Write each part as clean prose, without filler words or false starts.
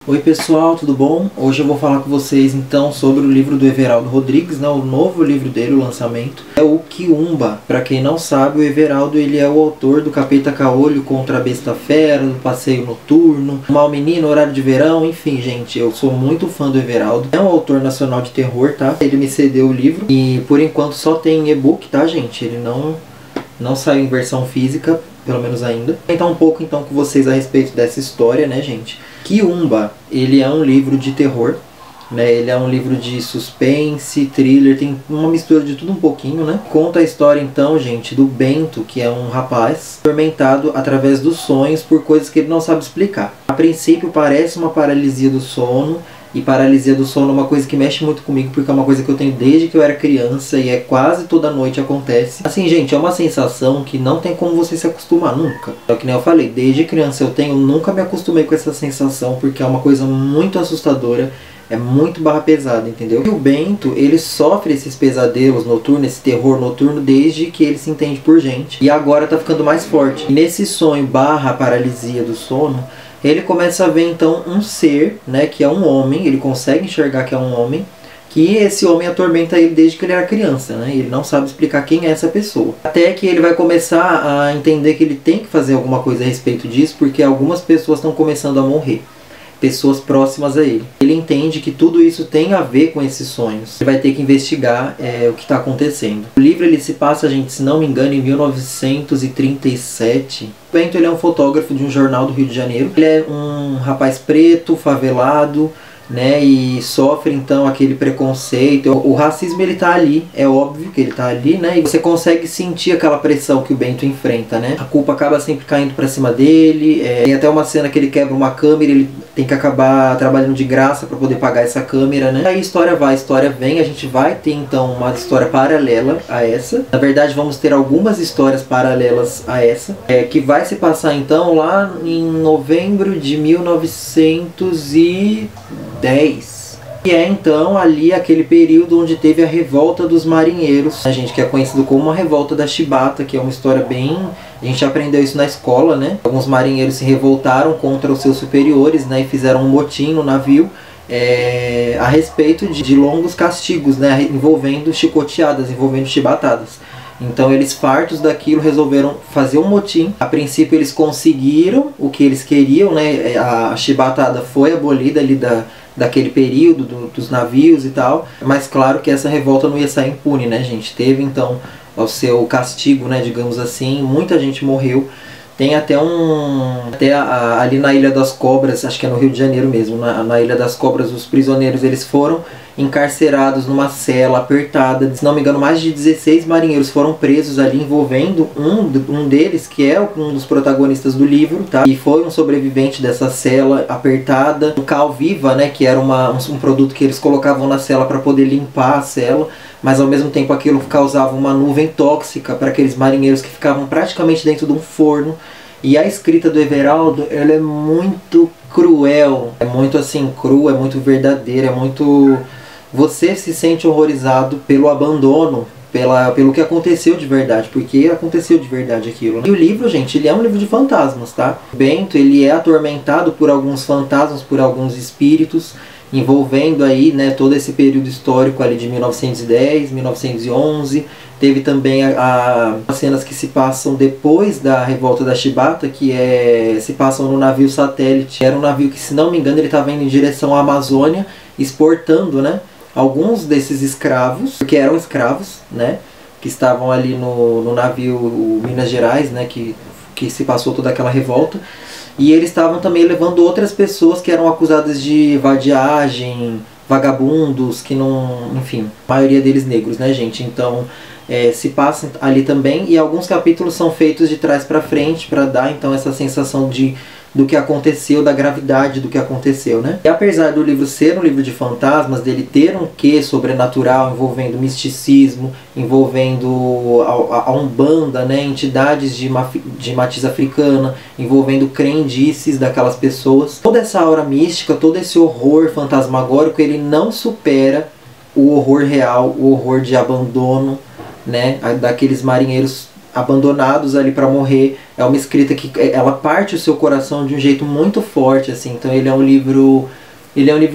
Oi pessoal, tudo bom? Hoje eu vou falar com vocês então sobre o livro do Everaldo Rodrigues, né? O novo livro dele, o lançamento, é o Quiumba. Para quem não sabe, o Everaldo ele é o autor do Capeta Caolho contra a Besta Fera, do Passeio Noturno, Mal Menino, Horário de Verão, enfim gente, eu sou muito fã do Everaldo. É um autor nacional de terror, tá? Ele me cedeu o livro e por enquanto só tem e-book, tá gente? Ele não saiu em versão física, pelo menos ainda. Vou comentar um pouco então com vocês a respeito dessa história, né gente? Quiumba, ele é um livro de terror, né? Ele é um livro de suspense, thriller, tem uma mistura de tudo um pouquinho, né? Conta a história então, gente, do Bento, que é um rapaz atormentado através dos sonhos por coisas que ele não sabe explicar. A princípio parece uma paralisia do sono, e paralisia do sono é uma coisa que mexe muito comigo, porque é uma coisa que eu tenho desde que eu era criança e é quase toda noite acontece. Assim, gente, é uma sensação que não tem como você se acostumar nunca. É que nem eu falei, desde criança eu nunca me acostumei com essa sensação, porque é uma coisa muito assustadora, é muito barra pesada, entendeu? E o Bento, ele sofre esses pesadelos noturnos, esse terror noturno, desde que ele se entende por gente. E agora tá ficando mais forte. E nesse sonho barra paralisia do sono, ele começa a ver então um ser, né, que é um homem, ele consegue enxergar que é um homem, que esse homem atormenta ele desde que ele era criança, né, e ele não sabe explicar quem é essa pessoa. Até que ele vai começar a entender que ele tem que fazer alguma coisa a respeito disso, porque algumas pessoas estão começando a morrer. Pessoas próximas a ele. Ele entende que tudo isso tem a ver com esses sonhos. Ele vai ter que investigar o que está acontecendo. O livro ele se passa, gente, se não me engano, em 1937. O Bento ele é um fotógrafo de um jornal do Rio de Janeiro. Ele é um rapaz preto, favelado, né, e sofre então aquele preconceito. O racismo ele tá ali, é óbvio que ele tá ali, né, e você consegue sentir aquela pressão que o Bento enfrenta, né. A culpa acaba sempre caindo pra cima dele, tem até uma cena que ele quebra uma câmera, ele tem que acabar trabalhando de graça para poder pagar essa câmera, né. Aí a história vai, a história vem, a gente vai ter então uma história paralela a essa. Na verdade vamos ter algumas histórias paralelas a essa, que vai se passar então lá em novembro de 1910. E é então ali aquele período onde teve a revolta dos marinheiros, a gente, que é conhecido como a revolta da Chibata, que é uma história bem... A gente aprendeu isso na escola, né? Alguns marinheiros se revoltaram contra os seus superiores, né? E fizeram um motim no navio a respeito de longos castigos, né? Envolvendo chicoteadas, envolvendo chibatadas. Então eles, fartos daquilo, resolveram fazer um motim. A princípio eles conseguiram o que eles queriam, né? A chibatada foi abolida ali daquele período dos navios e tal. Mas claro que essa revolta não ia sair impune, né, gente? Teve então o seu castigo, né, digamos assim. Muita gente morreu. Tem até ali na Ilha das Cobras, acho que é no Rio de Janeiro mesmo, na Ilha das Cobras, os prisioneiros eles foram encarcerados numa cela apertada. Se não me engano, mais de 16 marinheiros foram presos ali, envolvendo um deles, que é um dos protagonistas do livro, tá? E foi um sobrevivente dessa cela apertada. O cal viva, né, que era um produto que eles colocavam na cela para poder limpar a cela, mas ao mesmo tempo aquilo causava uma nuvem tóxica para aqueles marinheiros que ficavam praticamente dentro de um forno. E a escrita do Everaldo, ela é muito cruel, é muito assim crua, é muito verdadeira, é muito... Você se sente horrorizado pelo abandono, pelo que aconteceu de verdade, porque aconteceu de verdade aquilo, né? E o livro, gente, ele é um livro de fantasmas, tá? O Bento, ele é atormentado por alguns fantasmas, por alguns espíritos, envolvendo aí, né, todo esse período histórico ali de 1910, 1911. Teve também as cenas que se passam depois da revolta da Chibata, que se passam no navio satélite. Era um navio que, se não me engano, ele estava indo em direção à Amazônia, exportando, né, alguns desses escravos, porque eram escravos, né, que estavam ali no navio Minas Gerais, né, que se passou toda aquela revolta. E eles estavam também levando outras pessoas que eram acusadas de vadiagem, vagabundos, que não... Enfim, a maioria deles negros, né, gente? Então, se passa ali também. E alguns capítulos são feitos de trás para frente, para dar, então, essa sensação do que aconteceu, da gravidade do que aconteceu, né? E apesar do livro ser um livro de fantasmas, dele ter um quê sobrenatural, envolvendo misticismo, envolvendo a Umbanda, né? Entidades de matiz africana, envolvendo crendices daquelas pessoas. Toda essa aura mística, todo esse horror fantasmagórico, ele não supera o horror real, o horror de abandono, né? Daqueles marinheiros abandonados ali para morrer É uma escrita que ela parte o seu coração de um jeito muito forte, assim. Então ele é um livro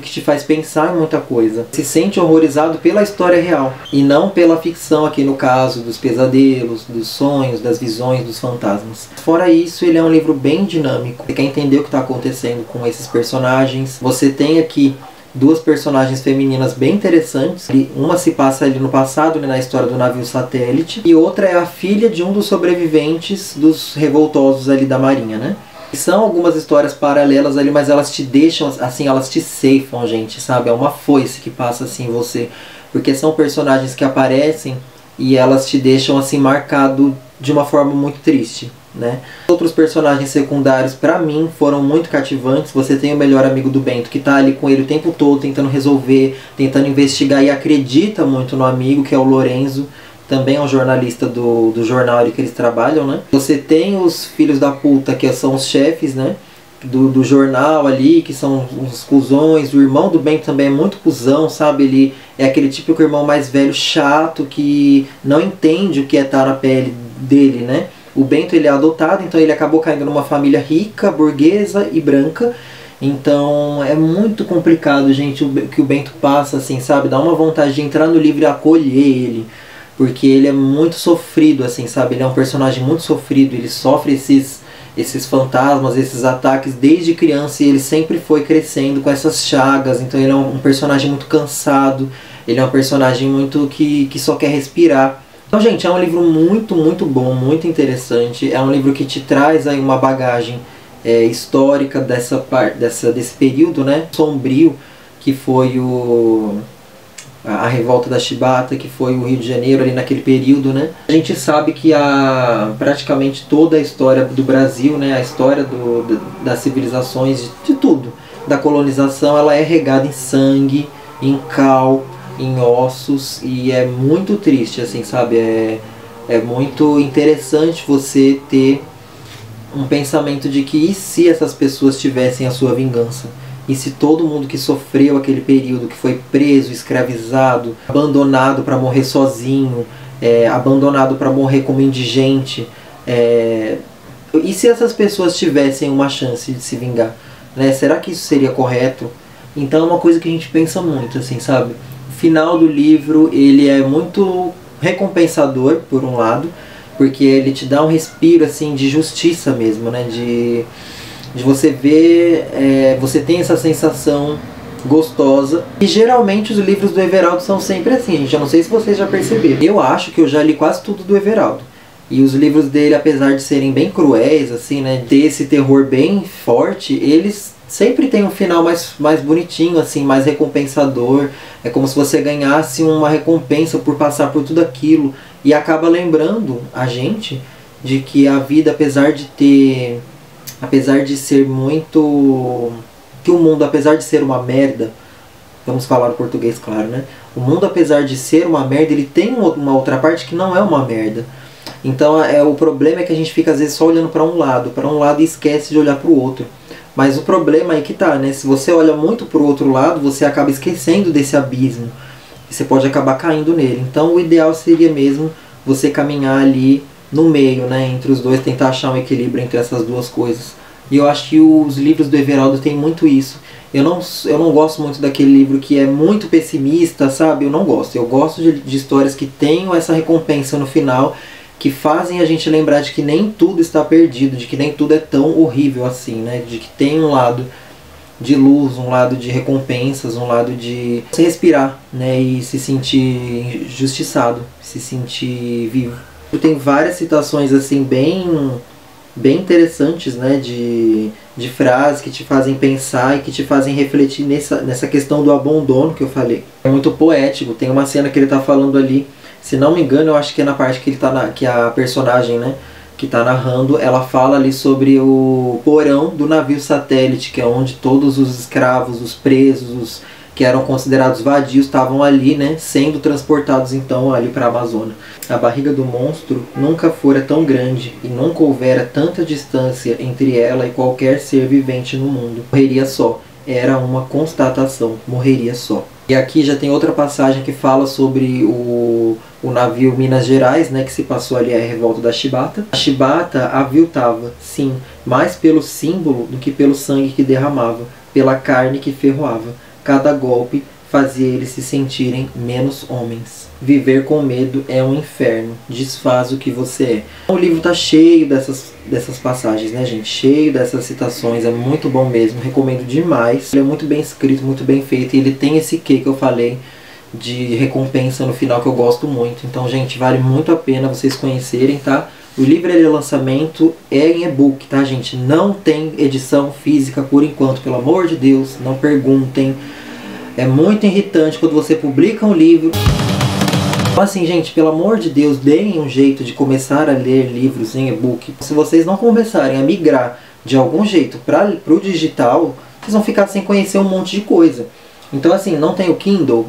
que te faz pensar em muita coisa. Se sente horrorizado pela história real e não pela ficção, aqui no caso dos pesadelos, dos sonhos, das visões, dos fantasmas. Fora isso, ele é um livro bem dinâmico. Você quer entender o que está acontecendo com esses personagens. Você tem aqui duas personagens femininas bem interessantes. Uma se passa ali no passado, né, na história do navio satélite, e outra é a filha de um dos sobreviventes dos revoltosos ali da marinha, né? São algumas histórias paralelas ali, mas elas te deixam, assim, elas te ceifam, gente, sabe? É uma foice que passa assim em você, porque são personagens que aparecem e elas te deixam assim marcado de uma forma muito triste, né? Outros personagens secundários, pra mim, foram muito cativantes. Você tem o melhor amigo do Bento, que tá ali com ele o tempo todo, tentando resolver, tentando investigar, e acredita muito no amigo, que é o Lorenzo. Também é um jornalista do jornal ali que eles trabalham, né? Você tem os filhos da puta, que são os chefes, né? Do jornal ali, que são uns cuzões. O irmão do Bento também é muito cuzão, sabe? Ele é aquele típico irmão mais velho, chato, que não entende o que é estar na pele dele, né? O Bento, ele é adotado, então ele acabou caindo numa família rica, burguesa e branca. Então é muito complicado, gente, o que o Bento passa, assim, sabe? Dá uma vontade de entrar no livro e acolher ele, porque ele é muito sofrido, assim, sabe? Ele é um personagem muito sofrido, ele sofre esses fantasmas, esses ataques desde criança, e ele sempre foi crescendo com essas chagas. Então ele é um personagem muito cansado, ele é um personagem muito que só quer respirar. Então, gente, é um livro muito, muito bom, muito interessante. É um livro que te traz aí uma bagagem histórica desse período, né, sombrio, que foi a revolta da Chibata, que foi o Rio de Janeiro ali naquele período, né. A gente sabe que praticamente toda a história do Brasil, né, a história das civilizações, de tudo, da colonização, ela é regada em sangue, em cal, em ossos, e é muito triste, assim, sabe? É muito interessante você ter um pensamento de que, e se essas pessoas tivessem a sua vingança? E se todo mundo que sofreu aquele período, que foi preso, escravizado, abandonado para morrer sozinho, abandonado para morrer como indigente, e se essas pessoas tivessem uma chance de se vingar, né? Será que isso seria correto? Então é uma coisa que a gente pensa muito, assim, sabe? O final do livro, ele é muito recompensador, por um lado, porque ele te dá um respiro, assim, de justiça mesmo, né? De você ver, você tem essa sensação gostosa. E geralmente os livros do Everaldo são sempre assim, gente. Eu não sei se vocês já perceberam. Eu acho que eu já li quase tudo do Everaldo. E os livros dele, apesar de serem bem cruéis, assim, né? Ter esse terror bem forte, eles sempre tem um final mais bonitinho, assim, mais recompensador. É como se você ganhasse uma recompensa por passar por tudo aquilo. E acaba lembrando a gente de que a vida, apesar de ser muito... que o mundo, apesar de ser uma merda, vamos falar o português claro, né? O mundo, apesar de ser uma merda, ele tem uma outra parte que não é uma merda. Então o problema é que a gente fica às vezes só olhando para um lado e esquece de olhar para o outro. Mas o problema aí que tá, né? Se você olha muito para o outro lado, você acaba esquecendo desse abismo. E você pode acabar caindo nele. Então o ideal seria mesmo você caminhar ali no meio, né? Entre os dois, tentar achar um equilíbrio entre essas duas coisas. E eu acho que os livros do Everaldo têm muito isso. Eu não gosto muito daquele livro que é muito pessimista, sabe? Eu não gosto. Eu gosto de histórias que tenham essa recompensa no final, que fazem a gente lembrar de que nem tudo está perdido, de que nem tudo é tão horrível assim, né? De que tem um lado de luz, um lado de recompensas, um lado de se respirar, né? E se sentir injustiçado, se sentir vivo. Tem várias citações assim bem interessantes, né? De frases que te fazem pensar e que te fazem refletir nessa questão do abandono que eu falei. É muito poético. Tem uma cena que ele está falando ali, se não me engano, eu acho que é na parte que ele tá que a personagem, né, que está narrando, ela fala ali sobre o porão do navio satélite, que é onde todos os escravos, os presos, os que eram considerados vadios, estavam ali, né, sendo transportados então ali para a Amazônia. A barriga do monstro nunca fora tão grande e nunca houvera tanta distância entre ela e qualquer ser vivente no mundo. Morreria só. Era uma constatação. Morreria só. E aqui já tem outra passagem que fala sobre o navio Minas Gerais, né, que se passou ali a revolta da Chibata. A Chibata aviltava, sim, mais pelo símbolo do que pelo sangue que derramava, pela carne que ferroava. Cada golpe fazia eles se sentirem menos homens. Viver com medo é um inferno, desfaz o que você é. O livro tá cheio dessas passagens, né, gente? Cheio dessas citações, é muito bom mesmo, recomendo demais. Ele é muito bem escrito, muito bem feito, e ele tem esse quê que eu falei de recompensa no final que eu gosto muito. Então, gente, vale muito a pena vocês conhecerem, tá? O livro é lançamento, é em e-book, tá, gente? Não tem edição física por enquanto, pelo amor de Deus, não perguntem. É muito irritante quando você publica um livro. Então, assim, gente, pelo amor de Deus, deem um jeito de começar a ler livros em e-book. Se vocês não começarem a migrar de algum jeito para o digital, vocês vão ficar sem conhecer um monte de coisa. Então, assim, não tem o Kindle,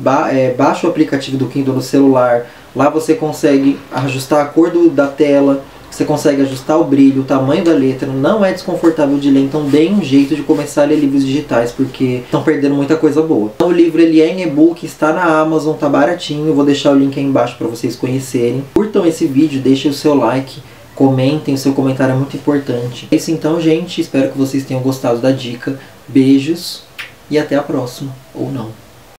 baixa o aplicativo do Kindle no celular. Lá você consegue ajustar a cor da tela, você consegue ajustar o brilho, o tamanho da letra. Não é desconfortável de ler, então deem um jeito de começar a ler livros digitais, porque estão perdendo muita coisa boa. Então, o livro ele é em e-book, está na Amazon, tá baratinho. Eu vou deixar o link aí embaixo para vocês conhecerem. Curtam esse vídeo, deixem o seu like, comentem, o seu comentário é muito importante. É isso então, gente, espero que vocês tenham gostado da dica. Beijos e até a próxima, ou não.